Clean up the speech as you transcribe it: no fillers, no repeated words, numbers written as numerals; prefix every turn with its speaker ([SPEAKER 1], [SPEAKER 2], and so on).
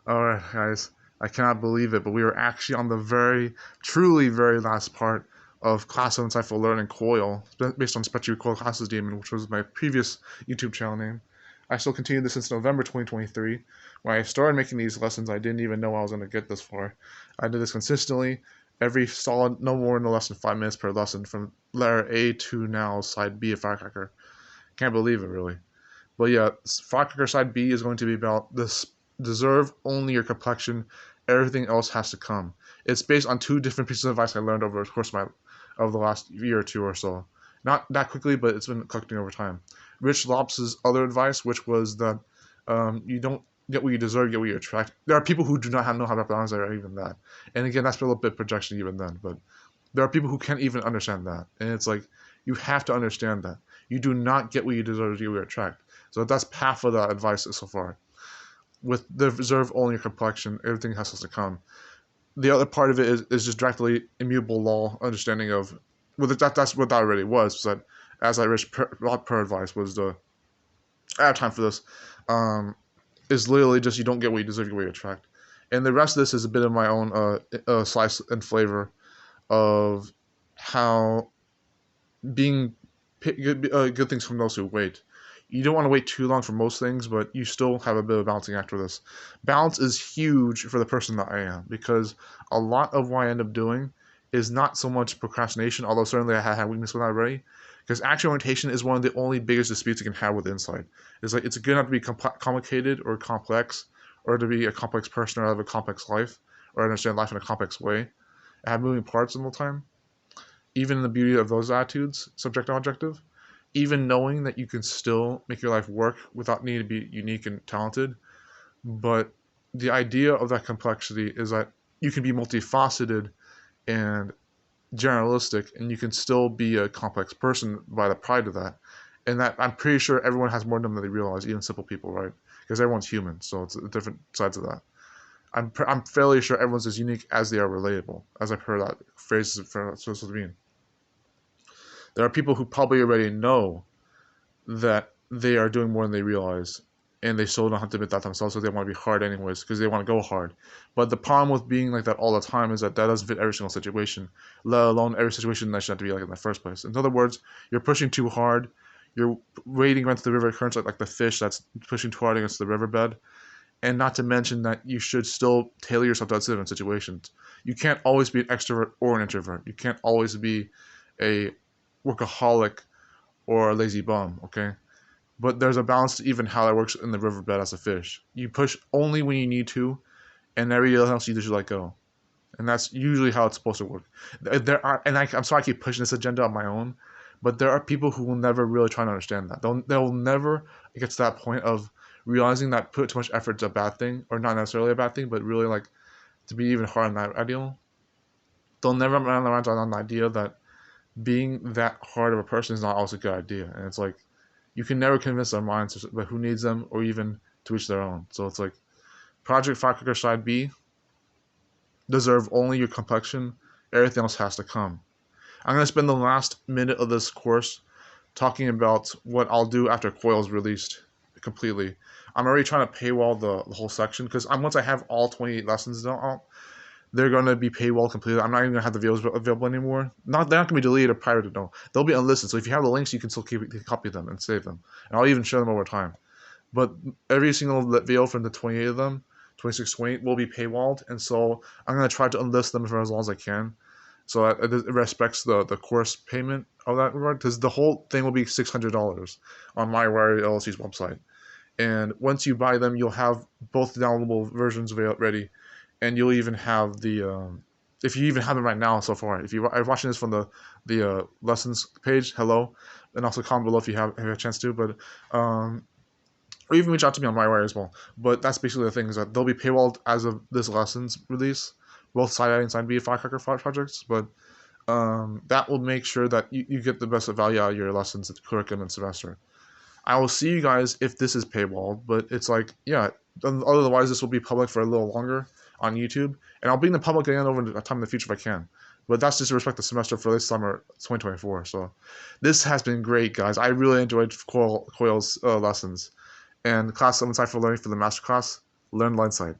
[SPEAKER 1] Alright, guys, I cannot believe it, but we were actually on the truly very last part of Class of Insightful Learning C.O.I.L, based on Spectrum C.O.I.L Classes Demon, which was my previous YouTube channel name. I still continued this since November 2023. When I started making these lessons, I didn't even know I was going to get this far. I did this consistently, every solid, no more than less than 5 minutes per lesson, from letter A to now side B of Firecracker. Can't believe it, really. But yeah, Firecracker side B is going to be about this deserve only your complexion. Everything else has to come. It's based on two different pieces of advice I learned over the course of the last year or two or so. Not that quickly, but it's been collecting over time. Rich Lopes' other advice, which was that you don't get what you deserve, you get what you attract. There are people who do not know how to balance that, or even that. And again, that's a little bit projection even then. But there are people who can't even understand that. And it's like, you have to understand that. You do not get what you deserve, you get what you attract. So that's half of the advice so far. With the reserve only your complexion, everything has to come. The other part of it is just directly immutable law understanding of, well, that's what that already was that as I read per advice was the, I have time for this, is literally just you don't get what you deserve, you get what you attract. And the rest of this is a bit of my own slice and flavor of how being good things from those who wait. You don't want to wait too long for most things, but you still have a bit of balancing after this. Balance is huge for the person that I am, because a lot of what I end up doing is not so much procrastination, although certainly I had weakness with that already, because action orientation is one of the only biggest disputes you can have with insight. It's like, it's good not to be complicated or complex, or to be a complex person or have a complex life, or understand life in a complex way. I have moving parts all the time. Even in the beauty of those attitudes, subjective and objective, even knowing that you can still make your life work without needing to be unique and talented. But the idea of that complexity is that you can be multifaceted and generalistic, and you can still be a complex person by the pride of that. And that, I'm pretty sure everyone has more of them than they realize, even simple people, right? Because everyone's human, so it's different sides of that. I'm fairly sure everyone's as unique as they are relatable, as I've heard that phrase supposed to mean. There are people who probably already know that they are doing more than they realize, and they still don't have to admit that themselves, so they want to be hard anyways because they want to go hard. But the problem with being like that all the time is that doesn't fit every single situation, let alone every situation that should have to be like in the first place. In other words, you're pushing too hard, you're wading against the river currents like the fish that's pushing too hard against the riverbed. And not to mention that you should still tailor yourself to different situations. You can't always be an extrovert or an introvert. You can't always be a workaholic or a lazy bum, okay? But there's a balance to even how that works in the riverbed as a fish. You push only when you need to, and everything else you just let go. And that's usually how it's supposed to work. There are, and I'm sorry I keep pushing this agenda on my own, but there are people who will never really try to understand that. They'll never get to that point of realizing that put too much effort is a bad thing, or not necessarily a bad thing, but really like to be even hard on that ideal. They'll never run around on the idea that being that hard of a person is not always a good idea. And it's like, you can never convince their minds about who needs them or even to each their own. So it's like, Project Firecracker Side B, deserve only your complexion, everything else has to come. I'm going to spend the last minute of this course talking about what I'll do after C.O.I.L is released completely. I'm already trying to paywall the whole section, because once I have all 28 lessons done, they're going to be paywall completely. I'm not even going to have the videos available anymore. They're not going to be deleted or pirated, no. They'll be unlisted. So if you have the links, you can still copy them and save them. And I'll even share them over time. But every single video from the 28 of them, 26, 28, will be paywalled. And so I'm going to try to unlist them for as long as I can. So it respects the course payment of that regard. Because the whole thing will be $600 on my Wire LLC's website. And once you buy them, you'll have both downloadable versions ready, and you'll even have the if you even have them right now so far. If you are watching this from the lessons page, hello, and also comment below if you have a chance to. But or even reach out to me on MyWire as well. But that's basically the thing, is that they'll be paywalled as of this lessons release, both side A and side B Firecracker projects. But that will make sure that you get the best value out of your lessons, curriculum, and semester. I will see you guys if this is paywalled, but it's like, yeah, otherwise this will be public for a little longer on YouTube, and I'll bring the public again over time in the future if I can. But that's just to respect the semester for this summer 2024. So this has been great, guys. I really enjoyed C.O.I.L's lessons. And Class 7 Side for Learning for the master class, Learn Line Side.